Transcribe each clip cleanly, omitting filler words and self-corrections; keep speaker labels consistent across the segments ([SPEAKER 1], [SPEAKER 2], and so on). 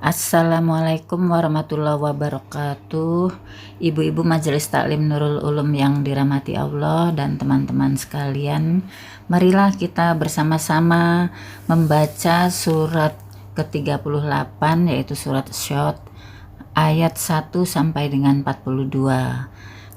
[SPEAKER 1] Assalamualaikum warahmatullahi wabarakatuh. Ibu-ibu Majelis Taklim Nurul Ulum yang dirahmati Allah dan teman-teman sekalian, marilah kita bersama-sama membaca surat ke-38, yaitu surat Syot, ayat 1 sampai dengan 42.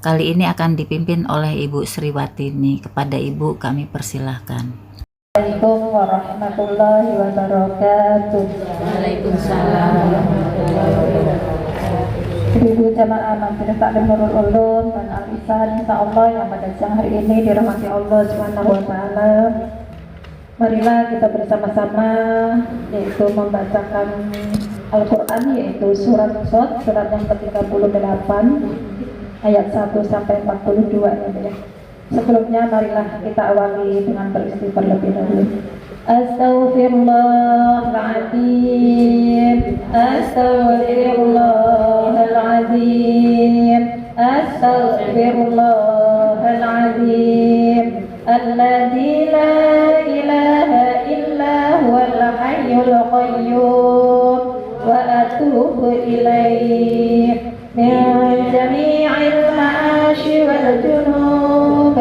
[SPEAKER 1] Kali ini akan dipimpin oleh Ibu Sriwatini. Kepada Ibu kami persilahkan.
[SPEAKER 2] Assalamualaikum warahmatullahi wabarakatuh.
[SPEAKER 1] Waalaikumsalam warahmatullahi wabarakatuh.
[SPEAKER 2] Ibu jamaah Majelis Taklim Nurul Ulum dan Al-Ihsan, insyaallah yang pada siang hari ini dirahmati Allah Subhanahu wa taala. Marilah kita bersama-sama yaitu membacakan Al-Qur'an, yaitu surat Shad, surat yang ke-38 ayat 1 sampai 42 ya. Sebelumnya marilah kita awali dengan beristighfar lebih dahulu. Astaghfirullahaladzim, astaghfirullahaladzim, astaghfirullahaladzim, alladzi la ilaha illa huwal hayyul qayyum wa atubu ilaih min jami'il ma'ashi wal junub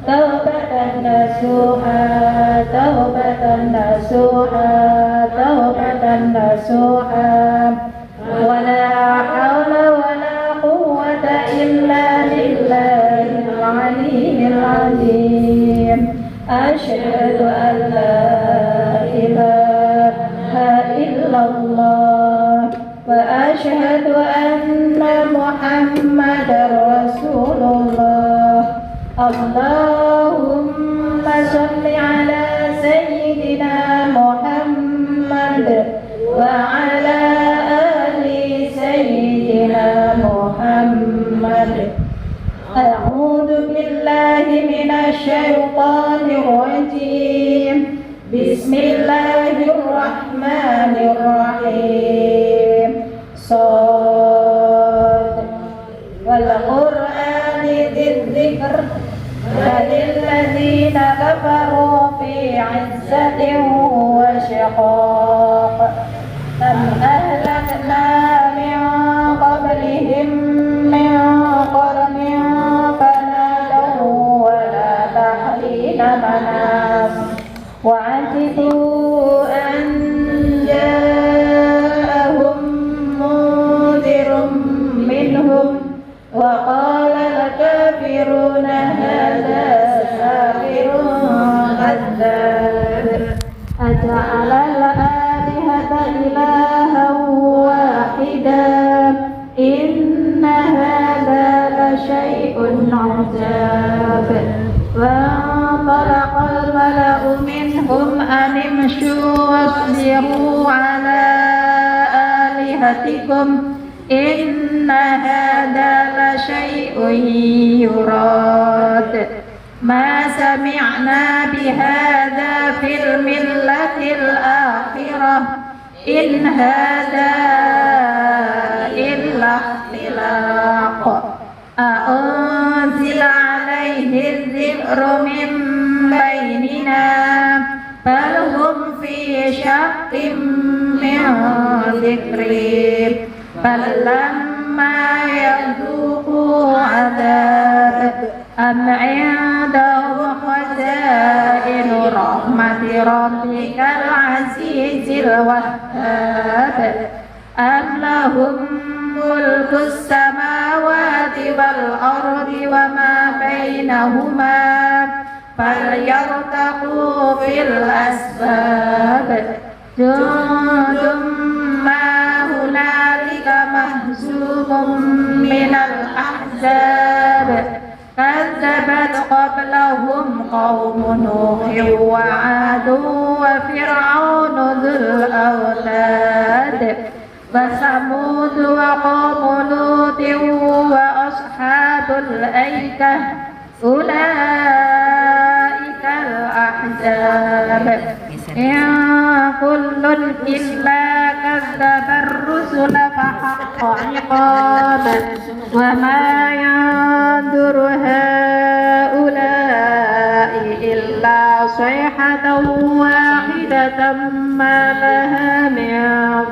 [SPEAKER 2] taubatan nasuha, taubatan nasuha, taubatan nasuha, wala hawla wala quwwata illa billahil aliyyil azim. Asyhadu an la ilaha illallah wa asyhadu anna Muhammadar Rasulullah. Allahumma sholli ala sayyidina Muhammad wa ala ali sayyidina Muhammad. A'udzu billahi minasy syaithanir rajim. Bismillahirrahmanirrahim. Shad wal Qur'ani dzikr balil ladzina kafaru fi 'izzatin wa shiqaq. Kam ahlakna min qablihim min qarnin fanadaw wa la tahlina manas wa 'ajibu an ja'ahum mundirun minhum wa qala al-kafiruna hadha sahirun kadzdzab. Aja'ala al-alihata ilahan wahidan inna hadha la syai'un 'adzab. Wa talaqa al-mala'u minhum an imshu wasbiru ala alihatikum inna hadha la syai'un yurad. Ma sami'na bihadza fil millatil akhirah in hadza illa ikhtilaq. A'unzila alaihi dzikru min bainina bal hum fi syaqqin min dzikri bal lamma yadhuqu 'adzab am 'indahum khazainu rahmati rabbikal 'azizil wahhab am lahum mulkus samawati wal ardi wa ma bainahuma falyartaqu fil asbab. Jundum ma hunalika mahzumum minal ahzab kadzabat qablahum qaumun nuhin wa 'adun wa fir'aunu dzul awtad wa samud wa qaumun lutin wa ashabul aikah ulaikal ahzab. Ya kullun illa kadzabar rusula fahaqqa iqab wa ma yanzuru haula'i illa sayhatan wahidatan ma laha min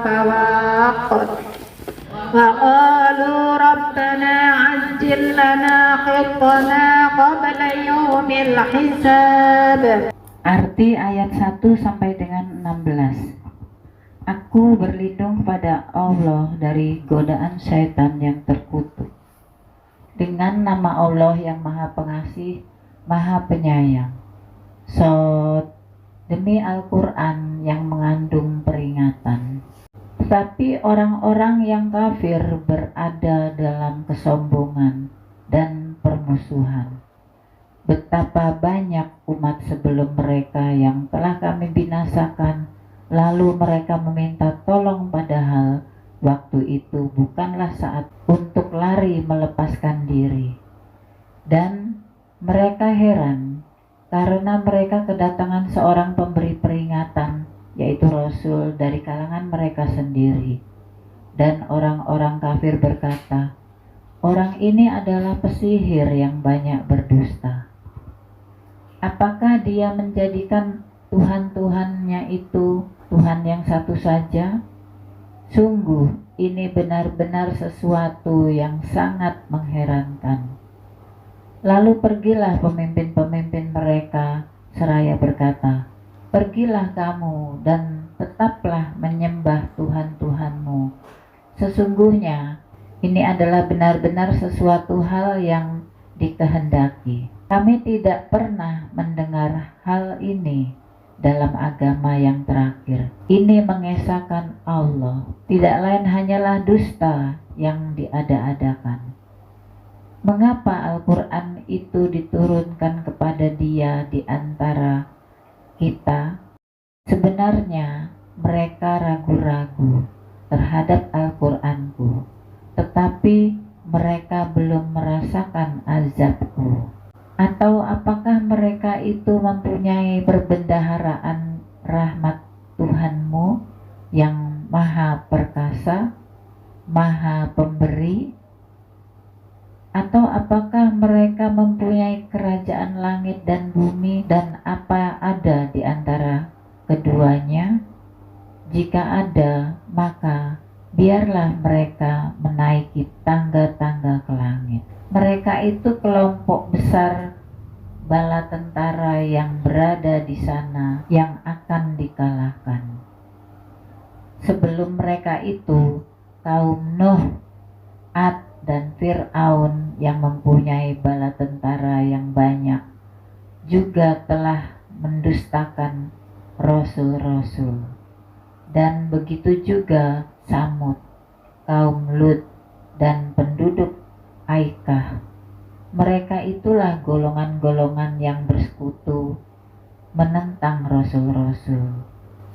[SPEAKER 2] fawaq. بالحق وقالوا ربنا عجل لنا قطنا قبل يوم الحساب.
[SPEAKER 1] Arti ayat 1 sampai dengan 16. Aku berlindung kepada Allah dari godaan syaitan yang terkutuk. Dengan nama Allah yang Maha Pengasih, Maha Penyayang. Shot, demi Al-Quran yang mengandung peringatan. Tetapi orang-orang yang kafir berada dalam kesombongan dan permusuhan. Betapa banyak umat sebelum mereka yang telah kami binasakan, lalu mereka meminta tolong padahal waktu itu bukanlah saat untuk lari melepaskan diri. Dan mereka heran karena mereka kedatangan seorang pemberi peringatan, yaitu Rasul dari kalangan mereka sendiri. Dan orang-orang kafir berkata, orang ini adalah pesihir yang banyak berdusta. Apakah dia menjadikan Tuhan-Tuhannya itu Tuhan yang satu saja? Sungguh ini benar-benar sesuatu yang sangat mengherankan. Lalu pergilah pemimpin-pemimpin mereka seraya berkata, pergilah kamu dan tetaplah menyembah Tuhan-Tuhanmu. Sesungguhnya ini adalah benar-benar sesuatu hal yang dikehendaki. Kami tidak pernah mendengar hal ini dalam agama yang terakhir. Ini mengesahkan Allah, tidak lain hanyalah dusta yang diada-adakan. Mengapa Al-Quran itu diturunkan kepada dia di antara kita? Sebenarnya mereka ragu-ragu terhadap Al-Quranku, tetapi mereka belum merasakan azabku. Atau apakah mereka itu mempunyai perbendaharaan rahmat Tuhanmu yang maha perkasa, maha pemberi? Atau apakah mereka mempunyai kerajaan langit dan bumi dan apa ada di antara keduanya? Jika ada, maka biarlah mereka menaiki tangga-tangga ke langit. Mereka itu kelompok besar bala tentara yang berada di sana yang akan dikalahkan. Sebelum mereka itu, kaum Nuh, Ad, dan Fir'aun yang mempunyai bala tentara yang banyak juga telah mendustakan rasul-rasul. Dan begitu juga Samud, kaum Lut, dan penduduk Aikah. Mereka itulah golongan-golongan yang bersekutu menentang rasul-rasul.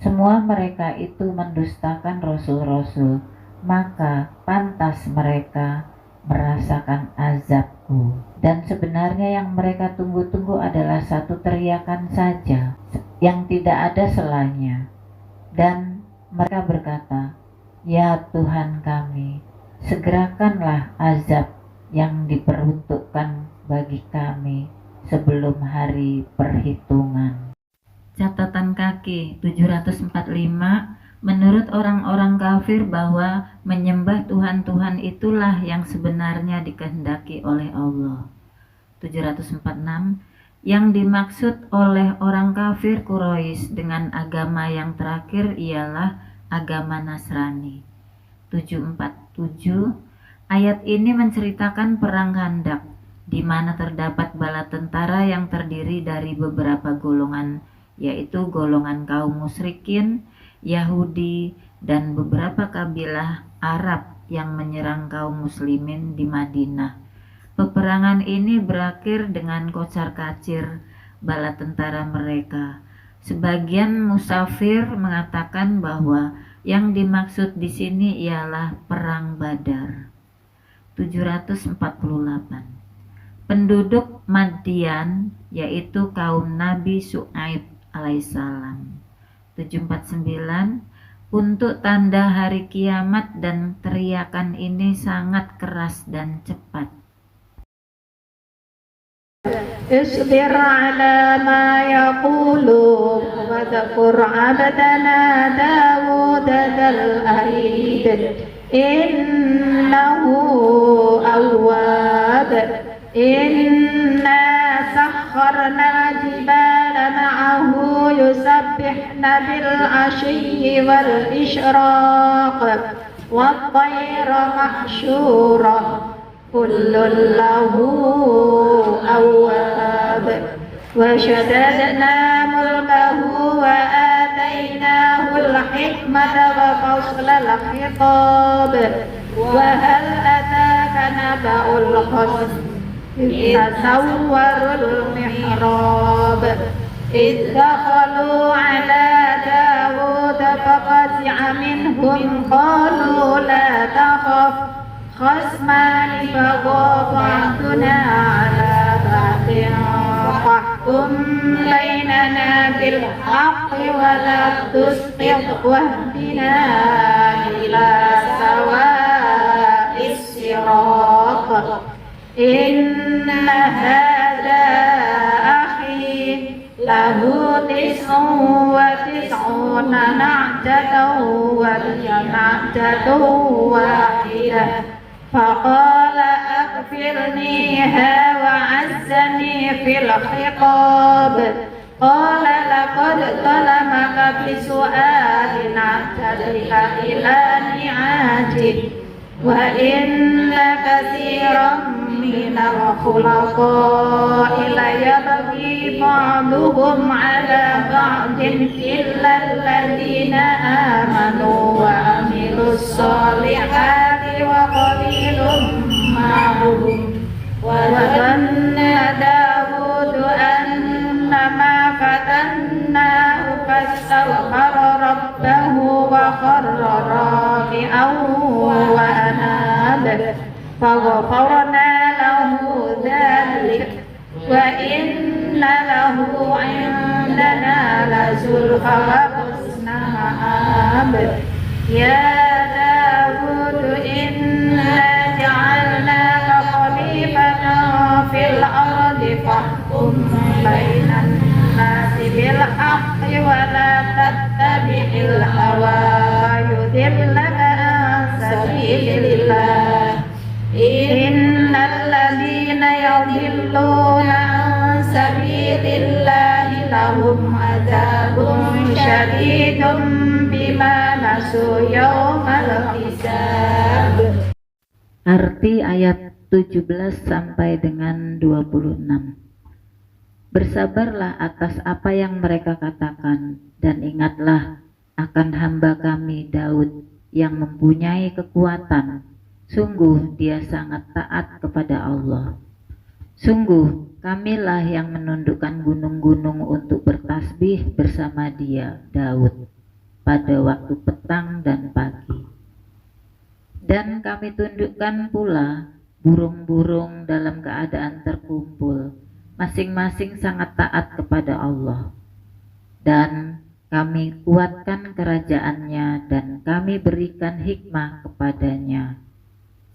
[SPEAKER 1] Semua mereka itu mendustakan rasul-rasul, maka pantas mereka merasakan azabku. Dan sebenarnya yang mereka tunggu-tunggu adalah satu teriakan saja yang tidak ada selanya. Dan mereka berkata, ya Tuhan kami, segerakanlah azab yang diperuntukkan bagi kami sebelum hari perhitungan. Catatan kaki 745, menurut orang-orang kafir bahwa menyembah Tuhan-Tuhan itulah yang sebenarnya dikehendaki oleh Allah. 746, yang dimaksud oleh orang kafir Quraisy dengan agama yang terakhir ialah agama Nasrani. 747, ayat ini menceritakan perang Khandaq, di mana terdapat bala tentara yang terdiri dari beberapa golongan, yaitu golongan kaum musyrikin, Yahudi, dan beberapa kabilah Arab yang menyerang kaum muslimin di Madinah. Peperangan ini berakhir dengan kocar-kacir bala tentara mereka. Sebagian musafir mengatakan bahwa yang dimaksud di sini ialah perang Badar. 748. Penduduk Madian yaitu kaum Nabi Syuaib alaihissalam. 749. Untuk tanda hari kiamat dan teriakan ini sangat keras dan cepat.
[SPEAKER 2] اصبر على ما يقولون واذكر عبدنا داود ذا الأيد إنه أواب إنا سخرنا الجبال معه يسبحن بالعشي والإشراق والطير محشورة كل له أواب وشددنا ملكه وآتيناه الحكمة وفصل الخطاب وهل أتاك نبأ الخصم إذ تسوروا المحراب إذ دخلوا على داود ففزع منهم قالوا لا تخف خصمان بغى بعضنا على بعض فاحكم بيننا بالحق ولا تسقط واهدنا إلى سواء الصراط إن هذا أخي له 99 نعجة ولي نعجة واحدة فقال أكفلنيها وعزني في الخطاب قال لقد ظلمك بسؤال نعجتك إلى نعاجه وإن كثيرا من الخلطاء ليبغي بعضهم على بعض إلا الذين آمنوا وعملوا الصالحات وقليل ما هم وظن داود أنما فتناه فاستغفر ربه وخر راكعا وأناب فغفرنا له ذلك وإن له عندنا لزلفى وحسن مآب يا داود إنا جعلناك خليفة في الأرض فاحكم بين الناس بالحق ولا تتبع الهوى يضلك عن سبيل الله إن الذين يضلون عن سبيل الله لهم عذاب شديد بما نسوا يوم الحساب.
[SPEAKER 1] Arti ayat 17 sampai dengan 26. Bersabarlah atas apa yang mereka katakan dan ingatlah akan hamba kami Daud yang mempunyai kekuatan. Sungguh dia sangat taat kepada Allah. Sungguh kamilah yang menundukkan gunung-gunung untuk bertasbih bersama dia, Daud, pada waktu petang dan pagi. Dan kami tundukkan pula burung-burung dalam keadaan terkumpul, masing-masing sangat taat kepada Allah. Dan kami kuatkan kerajaannya dan kami berikan hikmah kepadanya,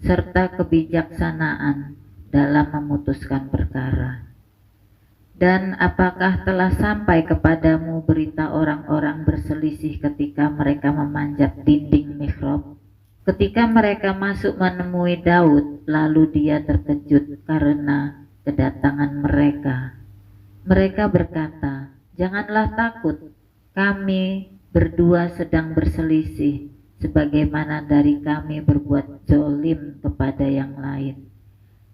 [SPEAKER 1] serta kebijaksanaan dalam memutuskan perkara. Dan apakah telah sampai kepadamu berita orang-orang berselisih ketika mereka memanjat dinding mihrab? Ketika mereka masuk menemui Daud, lalu dia terkejut karena kedatangan mereka. Mereka berkata, "Janganlah takut, kami berdua sedang berselisih, sebagaimana dari kami berbuat zalim kepada yang lain.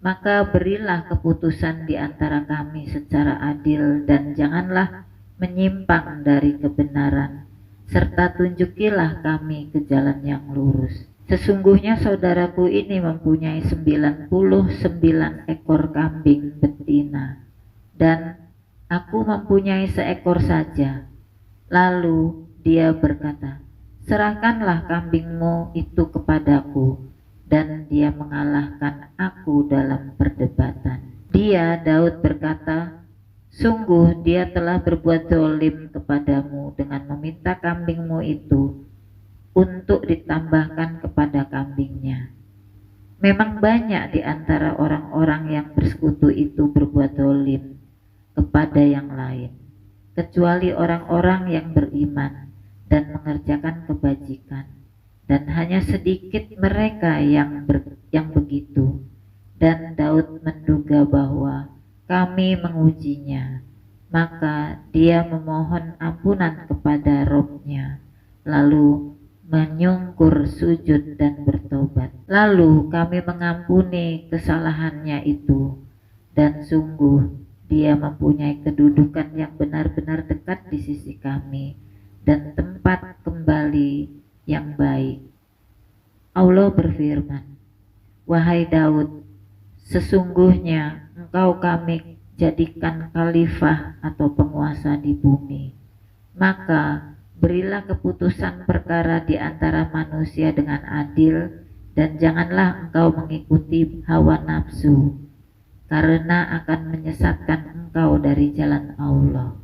[SPEAKER 1] Maka berilah keputusan di antara kami secara adil dan janganlah menyimpang dari kebenaran, serta tunjukilah kami ke jalan yang lurus. Sesungguhnya saudaraku ini mempunyai 99 ekor kambing betina, dan aku mempunyai seekor saja." Lalu dia berkata, "Serahkanlah kambingmu itu kepadaku," dan dia mengalahkan aku dalam perdebatan. Dia, Daud, berkata, "Sungguh dia telah berbuat zalim kepadamu dengan meminta kambingmu itu untuk ditambahkan kepada kambingnya. Memang banyak di antara orang-orang yang bersekutu itu berbuat zalim, kepada yang lain, kecuali orang-orang yang beriman dan mengerjakan kebajikan, dan hanya sedikit mereka yang begitu. Dan Daud menduga bahwa kami mengujinya, maka dia memohon ampunan kepada Robnya, lalu menyungkur sujud dan bertobat. Lalu kami mengampuni kesalahannya itu, dan sungguh dia mempunyai kedudukan yang benar-benar dekat di sisi kami dan tempat kembali yang baik. Allah berfirman, "Wahai Daud, sesungguhnya engkau kami jadikan khalifah atau penguasa di bumi. Maka berilah keputusan perkara di antara manusia dengan adil, dan janganlah engkau mengikuti hawa nafsu, karena akan menyesatkan engkau dari jalan Allah.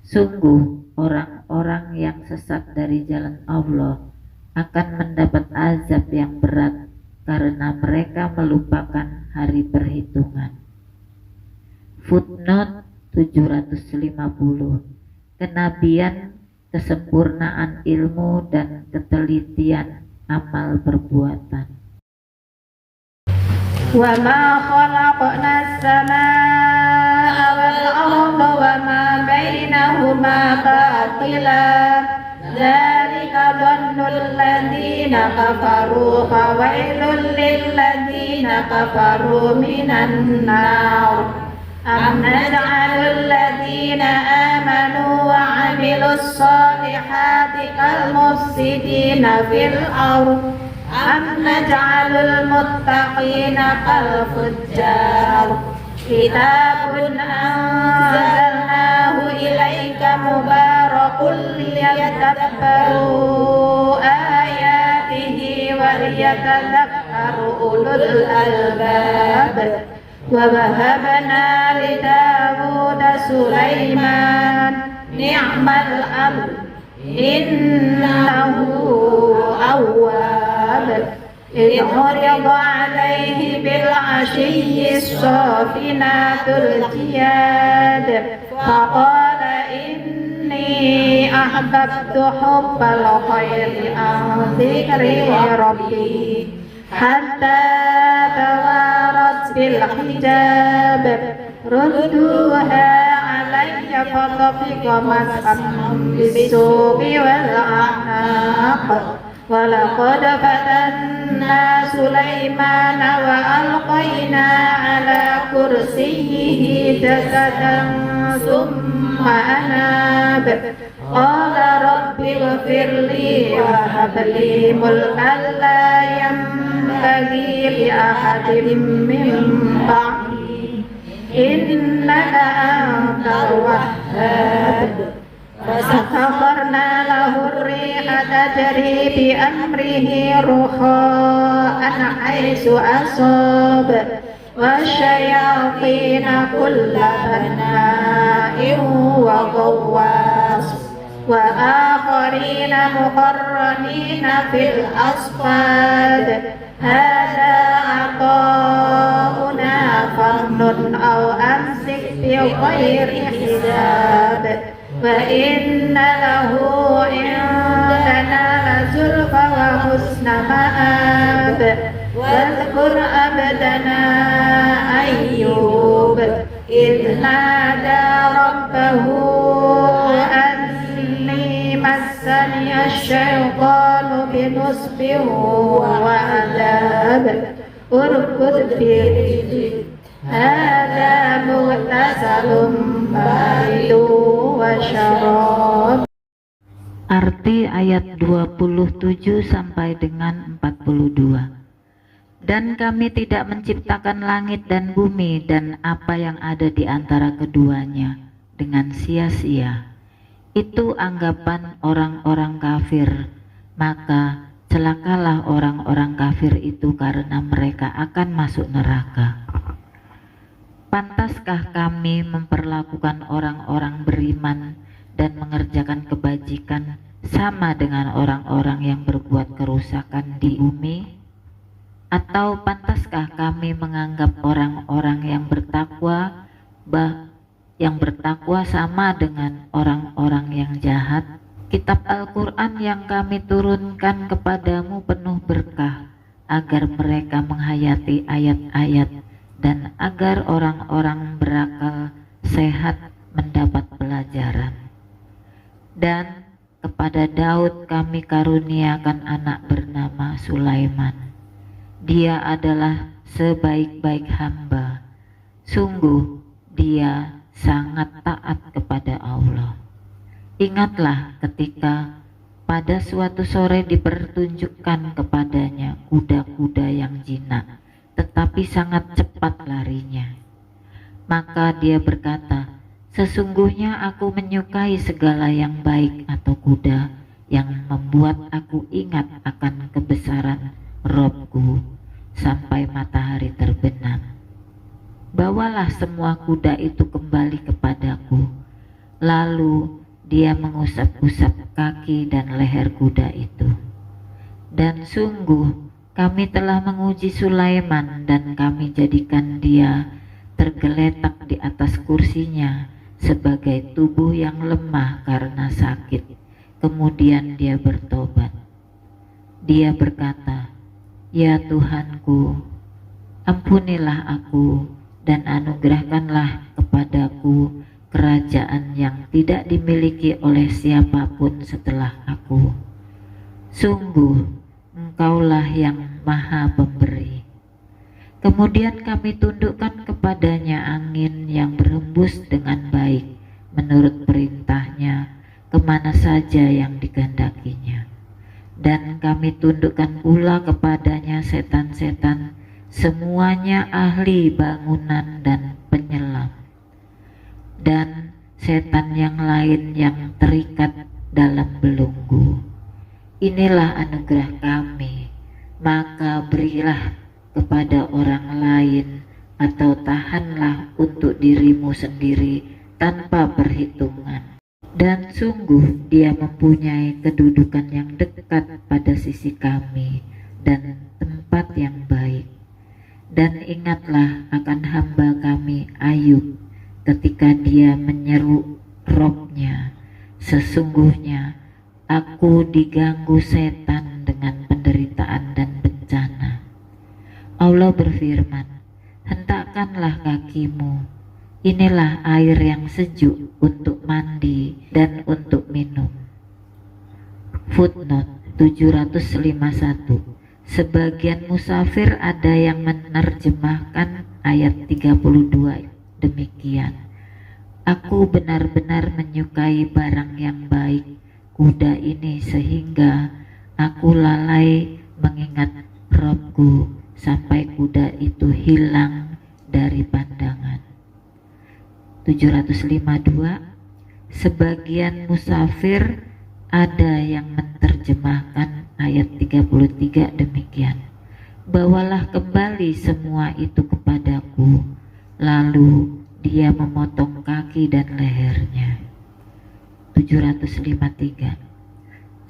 [SPEAKER 1] Sungguh orang-orang yang sesat dari jalan Allah akan mendapat azab yang berat, karena mereka melupakan hari perhitungan." Footnote 750. Kenabian, kesempurnaan ilmu dan ketelitian amal perbuatan.
[SPEAKER 2] Wa ma khalaqna as-samaa'a wal arda wa ma bainahuma batila. Dzalika dhannul ladzina kafaru fawailul lil ladzina kafaru minan nar. Am naj'alul ladzina amanu wa 'amilus solihati kal mufsidina fil ardh am naj'alul muttaqina kal fujjar. Kitabun anzalnahu ilaika mubarakun liyadabbaru ayatihi wa liyatadhakkaru ulul albab. Wa wahabna li Dawuda Sulaiman ni'mal abd innahu awwab. إذ عرض عليه بالعشي الصافنات الجياد فقال إني أحببت حب الخير عن ذكر ربي حتى توارت بالحجاب ردوها علي فطفق مسحا بالسوق والأعناق. ولقد فتنا سليمان وألقينا على كرسيه جسدا ثم أناب قال رب اغفر لي وهب لي ملكا لا ينبغي لأحد من بعدي إنك أنت الوهاب. فسخرنا له الريح تجري بأمره رخاء حيث أصاب والشياطين كل بناء وغواص وآخرين مقرنين في الأصفاد. هذا عطاؤنا فامنن أو أمسك بغير حساب وإن له عندنا لزلفى وحسن مآب. واذكر عبدنا أيوب إذ نادى ربه أني مسني الشيطان بنصب وعذاب اركض في رجلك هذا مغتسل بارد وشراب.
[SPEAKER 1] Arti ayat 27 sampai dengan 42. Dan kami tidak menciptakan langit dan bumi dan apa yang ada di antara keduanya dengan sia-sia. Itu anggapan orang-orang kafir, maka celakalah orang-orang kafir itu karena mereka akan masuk neraka. Pantaskah kami memperlakukan orang-orang beriman dan mengerjakan kebajikan sama dengan orang-orang yang berbuat kerusakan di bumi? Atau pantaskah kami menganggap orang-orang yang bertakwa yang bertakwa sama dengan orang-orang yang jahat. Kitab Al-Quran yang kami turunkan kepadamu penuh berkah, agar mereka menghayati ayat-ayat dan agar orang-orang berakal sehat mendapat pelajaran. Dan kepada Daud kami karuniakan anak bernama Sulaiman. Dia adalah sebaik-baik hamba. Sungguh dia sangat taat kepada Allah. Ingatlah ketika pada suatu sore dipertunjukkan kepadanya kuda-kuda yang jinak, tetapi sangat cepat larinya. Maka dia berkata, sesungguhnya aku menyukai segala yang baik atau kuda yang membuat aku ingat akan kebesaran Robku sampai matahari terbenam. Bawalah semua kuda itu kembali kepadaku. Lalu dia mengusap-usap kaki dan leher kuda itu. Dan sungguh kami telah menguji Sulaiman dan kami jadikan dia tergeletak di atas kursinya sebagai tubuh yang lemah karena sakit. Kemudian dia bertobat. Dia berkata, ya Tuhanku, ampunilah aku dan anugerahkanlah kepadaku kerajaan yang tidak dimiliki oleh siapapun setelah aku. Sungguh Engkaulah yang Maha Pemberi. Kemudian kami tundukkan kepadanya angin yang berhembus dengan baik menurut perintahnya kemana saja yang dikehendakinya. Dan kami tundukkan pula kepadanya setan-setan, semuanya ahli bangunan dan penyelam, dan setan yang lain yang terikat dalam belenggu. Inilah anugerah kami, maka berilah kepada orang lain atau tahanlah untuk dirimu sendiri tanpa perhitungan. Dan sungguh dia mempunyai kedudukan yang dekat pada sisi kami dan tempat yang baik. Dan ingatlah akan hamba kami Ayub ketika dia menyeru Robnya, sesungguhnya aku diganggu setan dengan penderitaan dan bencana. Allah berfirman, hentakkanlah kakimu, inilah air yang sejuk untuk mandi dan untuk minum. Footnote 751. Sebagian musafir ada yang menerjemahkan ayat 32 demikian. Aku benar-benar menyukai barang yang baik kuda ini sehingga aku lalai mengingat Robku sampai kuda itu hilang dari pandangan. 752. Sebagian musafir ada yang menerjemahkan ayat 33 demikian. Bawalah kembali semua itu kepadaku. Lalu dia memotong kaki dan lehernya. 753.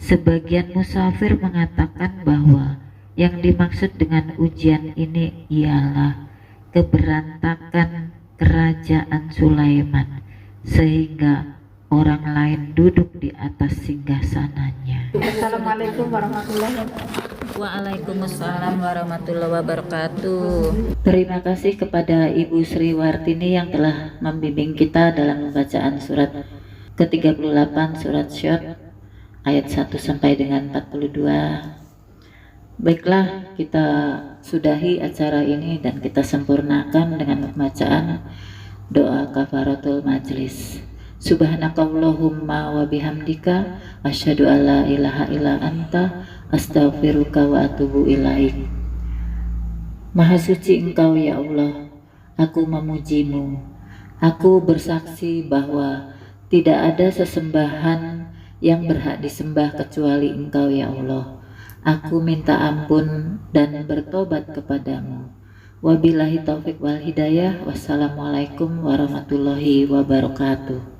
[SPEAKER 1] Sebagian musafir mengatakan bahwa yang dimaksud dengan ujian ini ialah keberantakan kerajaan Sulaiman sehingga orang lain duduk di atas singgasananya.
[SPEAKER 2] Assalamualaikum warahmatullahi wabarakatuh.
[SPEAKER 1] Waalaikumsalam warahmatullahi wabarakatuh. Terima kasih kepada Ibu Sri Wartini yang telah membimbing kita dalam pembacaan surat ke-38 surat Syad ayat 1 sampai dengan 42. Baiklah, kita sudahi acara ini dan kita sempurnakan dengan pembacaan doa kafaratul majlis. Subhanakallahumma wa bihamdika asyhadu alla ilaha illa anta astaghfiruka wa atubu ilaik. Maha suci Engkau ya Allah, aku memujimu. Aku bersaksi bahwa tidak ada sesembahan yang berhak disembah kecuali Engkau ya Allah. Aku minta ampun dan bertobat kepadamu. Wabillahi taufik wal hidayah. Wassalamualaikum warahmatullahi wabarakatuh.